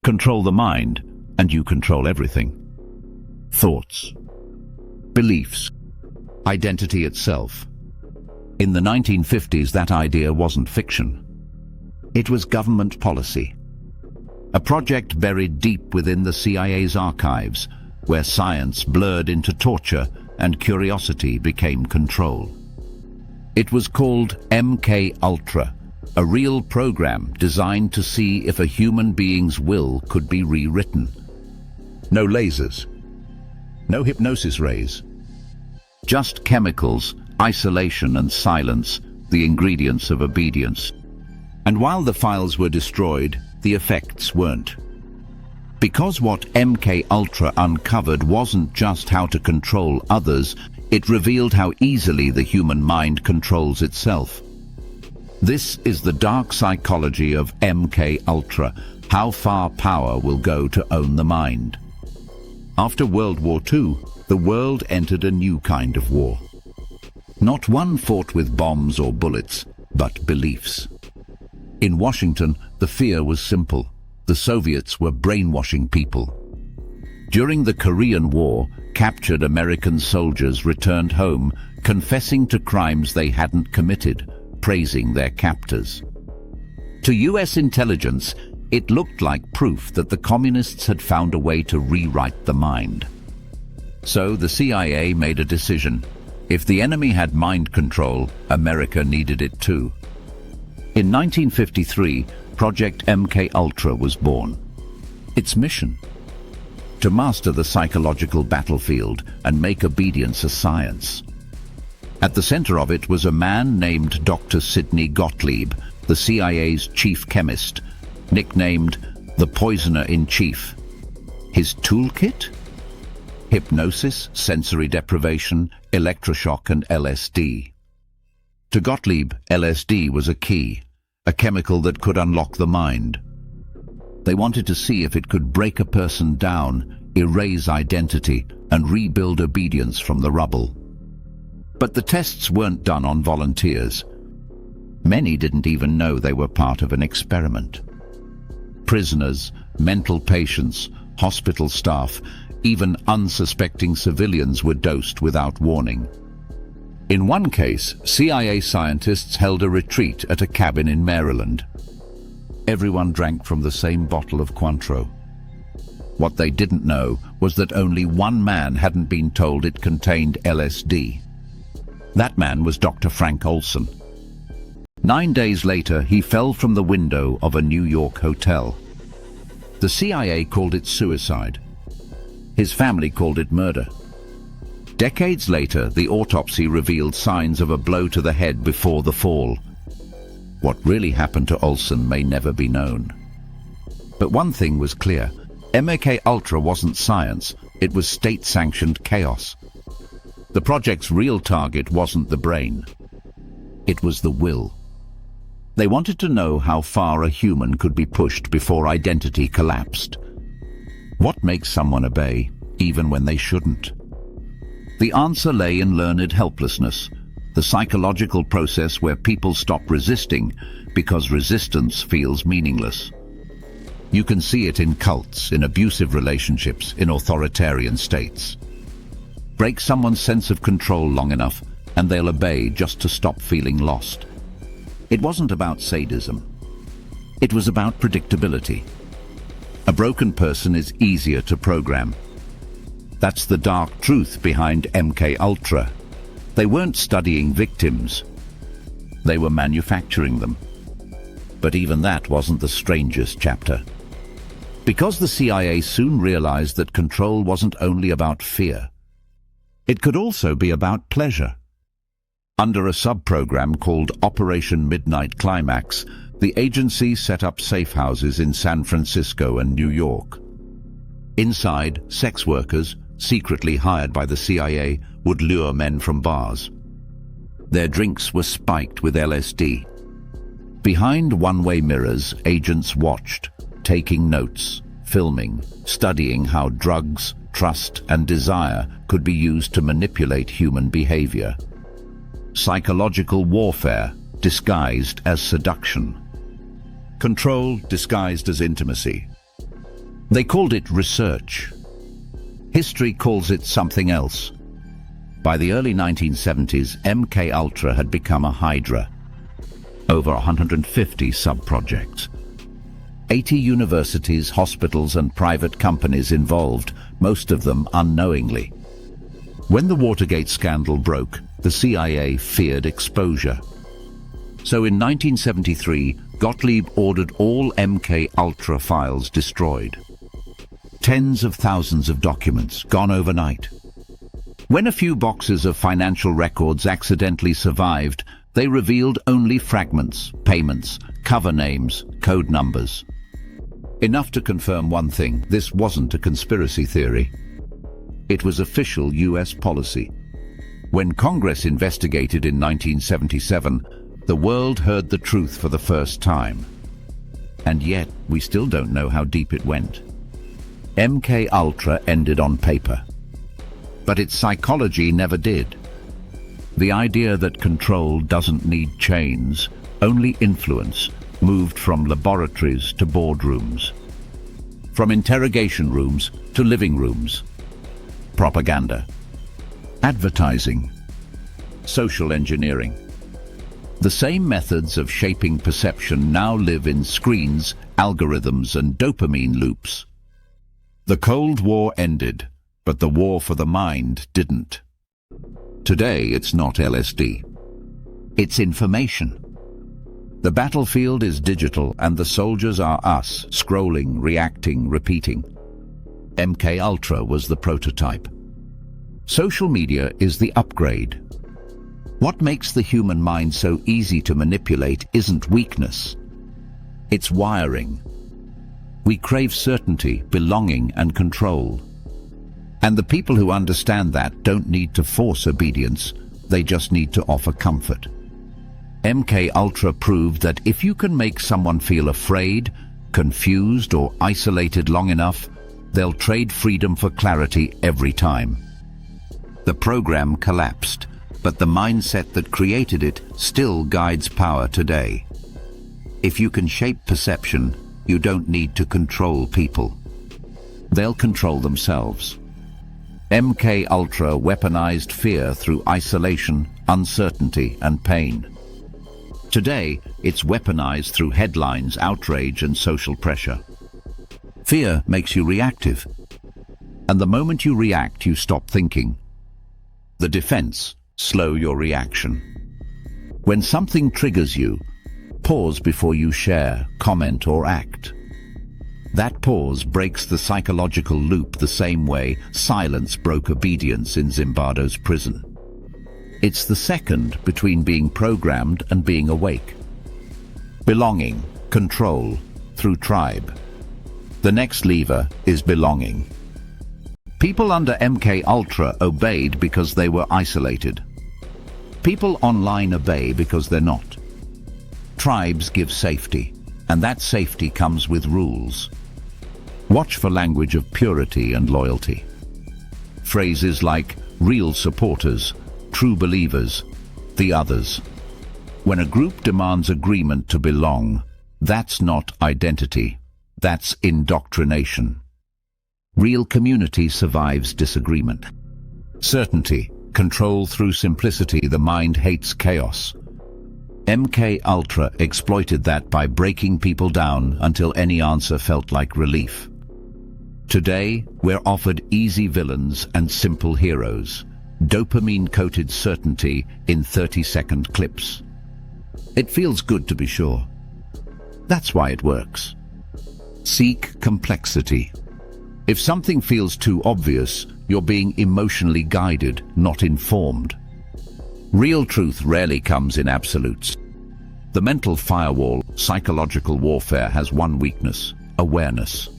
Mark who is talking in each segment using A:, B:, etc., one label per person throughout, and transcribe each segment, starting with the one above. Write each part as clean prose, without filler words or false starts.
A: Control the mind, and you control everything. Thoughts, beliefs, identity itself. In the 1950s, that idea wasn't fiction. It was government policy. A project buried deep within the CIA's archives, where science blurred into torture and curiosity became control. It was called MK Ultra, a real program designed to see if a human being's will could be rewritten. No lasers, no hypnosis rays, just chemicals, isolation and silence, the ingredients of obedience. And while the files were destroyed, the effects weren't. Because what MK Ultra uncovered wasn't just how to control others, it revealed how easily the human mind controls itself. This is the dark psychology of MK Ultra, how far power will go to own the mind. After World War II, the world entered a new kind of war. Not one fought with bombs or bullets, but beliefs. In Washington, the fear was simple. The Soviets were brainwashing people. During the Korean War, captured American soldiers returned home, confessing to crimes they hadn't committed, praising their captors. To US intelligence, it looked like proof that the communists had found a way to rewrite the mind. So the CIA made a decision. If the enemy had mind control, America needed it too. In 1953, Project MK Ultra was born. Its mission: to master the psychological battlefield and make obedience a science. At the center of it was a man named Dr. Sidney Gottlieb, the CIA's chief chemist, nicknamed the Poisoner-in-Chief. His toolkit? Hypnosis, sensory deprivation, electroshock and LSD. To Gottlieb, LSD was a key, a chemical that could unlock the mind. They wanted to see if it could break a person down, erase identity, and rebuild obedience from the rubble. But the tests weren't done on volunteers. Many didn't even know they were part of an experiment. Prisoners, mental patients, hospital staff, even unsuspecting civilians were dosed without warning. In one case, CIA scientists held a retreat at a cabin in Maryland. Everyone drank from the same bottle of Cointreau. What they didn't know was that only one man hadn't been told it contained LSD. That man was Dr. Frank Olson. 9 days later, he fell from the window of a New York hotel. The CIA called it suicide. His family called it murder. Decades later, the autopsy revealed signs of a blow to the head before the fall. What really happened to Olson may never be known. But one thing was clear: MK Ultra wasn't science, it was state-sanctioned chaos. The project's real target wasn't the brain. It was the will. They wanted to know how far a human could be pushed before identity collapsed. What makes someone obey, even when they shouldn't? The answer lay in learned helplessness, the psychological process where people stop resisting because resistance feels meaningless. You can see it in cults, in abusive relationships, in authoritarian states. Break someone's sense of control long enough, and they'll obey just to stop feeling lost. It wasn't about sadism. It was about predictability. A broken person is easier to program. That's the dark truth behind MK Ultra. They weren't studying victims. They were manufacturing them. But even that wasn't the strangest chapter. Because the CIA soon realized that control wasn't only about fear. It could also be about pleasure. Under a sub-program called Operation Midnight Climax, the agency set up safe houses in San Francisco and New York. Inside, sex workers, secretly hired by the CIA, would lure men from bars. Their drinks were spiked with LSD. Behind one-way mirrors, agents watched, taking notes, filming, studying how drugs, trust, and desire could be used to manipulate human behavior. Psychological warfare disguised as seduction. Control disguised as intimacy. They called it research. History calls it something else. By the early 1970s, MKUltra had become a hydra. Over 150 sub-projects. 80 universities, hospitals and private companies involved, most of them unknowingly. When the Watergate scandal broke, the CIA feared exposure. So in 1973, Gottlieb ordered all MKUltra files destroyed. Tens of thousands of documents gone overnight. When a few boxes of financial records accidentally survived, they revealed only fragments, payments, cover names, code numbers. Enough to confirm one thing: this wasn't a conspiracy theory. It was official US policy. When Congress investigated in 1977, the world heard the truth for the first time. And yet, we still don't know how deep it went. MKUltra ended on paper. But its psychology never did. The idea that control doesn't need chains, only influence, moved from laboratories to boardrooms. From interrogation rooms to living rooms. Propaganda. Advertising. Social engineering. The same methods of shaping perception now live in screens, algorithms and dopamine loops. The Cold War ended, but the war for the mind didn't. Today it's not LSD. It's information. The battlefield is digital and the soldiers are us, scrolling, reacting, repeating. MKUltra was the prototype. Social media is the upgrade. What makes the human mind so easy to manipulate isn't weakness. It's wiring. We crave certainty, belonging and control. And the people who understand that don't need to force obedience, they just need to offer comfort. MKUltra proved that if you can make someone feel afraid, confused or isolated long enough, they'll trade freedom for clarity every time. The program collapsed, but the mindset that created it still guides power today. If you can shape perception, you don't need to control people. They'll control themselves. MKUltra weaponized fear through isolation, uncertainty and pain. Today, it's weaponized through headlines, outrage and social pressure. Fear makes you reactive. And the moment you react, you stop thinking. The defense: slow your reaction. When something triggers you, pause before you share, comment or act. That pause breaks the psychological loop the same way silence broke obedience in Zimbardo's prison. It's the second between being programmed and being awake. Belonging, control, through tribe. The next lever is belonging. People under MKUltra obeyed because they were isolated. People online obey because they're not. Tribes give safety, and that safety comes with rules. Watch for language of purity and loyalty. Phrases like real supporters, true believers, the others. When a group demands agreement to belong, that's not identity, that's indoctrination. Real community survives disagreement. Certainty, control through simplicity. The mind hates chaos. MKUltra exploited that by breaking people down until any answer felt like relief. Today, we're offered easy villains and simple heroes, dopamine-coated certainty in 30-second clips. It feels good to be sure. That's why it works. Seek complexity. If something feels too obvious, you're being emotionally guided, not informed. Real truth rarely comes in absolutes. The mental firewall, psychological warfare, has one weakness: awareness.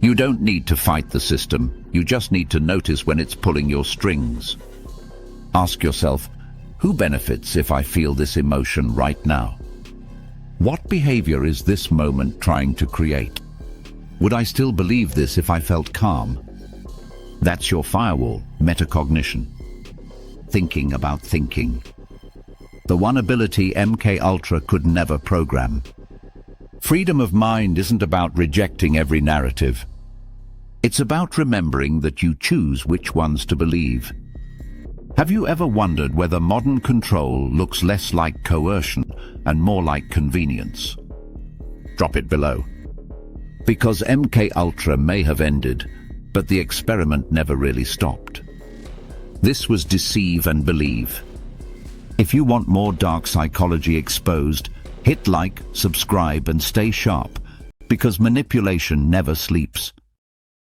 A: You don't need to fight the system, you just need to notice when it's pulling your strings. Ask yourself, who benefits if I feel this emotion right now? What behavior is this moment trying to create? Would I still believe this if I felt calm? That's your firewall, metacognition. Thinking about thinking. The one ability MKUltra could never program. Freedom of mind isn't about rejecting every narrative. It's about remembering that you choose which ones to believe. Have you ever wondered whether modern control looks less like coercion and more like convenience? Drop it below. Because MK Ultra may have ended, but the experiment never really stopped. This was Deceive and Believe. If you want more dark psychology exposed, hit like, subscribe and stay sharp, because manipulation never sleeps.